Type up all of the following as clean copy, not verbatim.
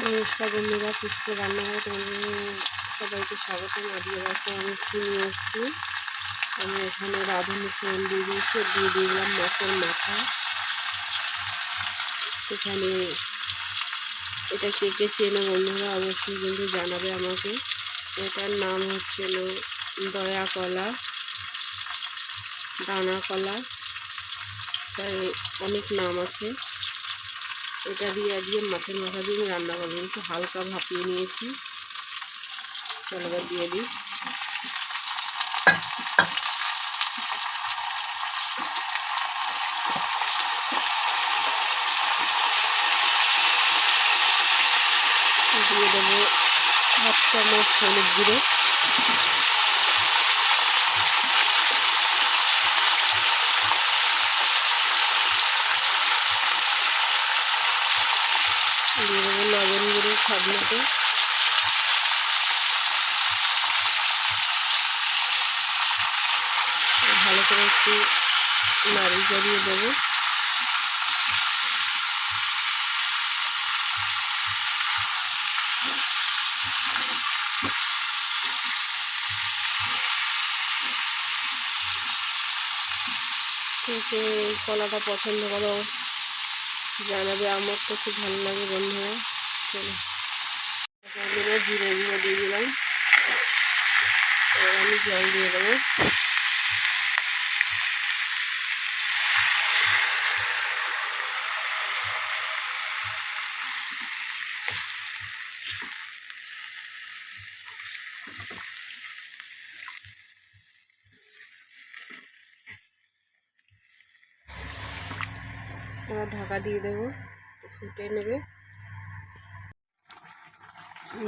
নমস্কার বন্ধুরা, পুষ্প রান্নাঘরে তোমাদের সবাইকে স্বাগতম। আজকে রাতে আমি কি নিয়ে এসেছি, আমি এখানে রাঁধুনি তেল দিয়ে দিলাম মাছের মাথা। এখানে এটা কে কে চেনে বন্ধুরা অবশ্যই কিন্তু জানাবে আমাকে। এটার নাম হচ্ছে দয়া কলা, দানা কলা, তাই অনেক নাম আছে। এটা দিয়ে আজকে মাছের মাথা দিয়ে আমি রান্না করবো। একটু হালকা ভাপিয়ে নিয়েছি, চলো দিয়ে দিই। দিয়ে দেবো 1 চামচ হলুদ গুঁড়ো, দিয়ে দেবো লবণ গুঁড়ো স্বাদ মতো, ভালো করে একটু নাড়ি চাড়িয়ে দেবো। কে কলাটা পছন্দ করো জানাবে, আমার তো খুব ভালো লাগে বন্ধুরা। চলো জিরে গুঁড়ো দিয়ে দিলাম, এবার আমি জল দিয়ে দেবো। এবার ঢাকা দিয়ে দেবো, ফুটে নেবে।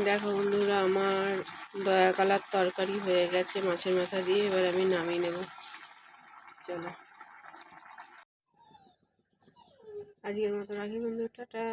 দেখো বন্ধুরা, আমার দয়া কলার তরকারি হয়ে গেছে মাছের মাথা দিয়ে। এবার আমি নামিয়ে নেব। চলো আজকের মতো রাখি বন্ধু, টাটা।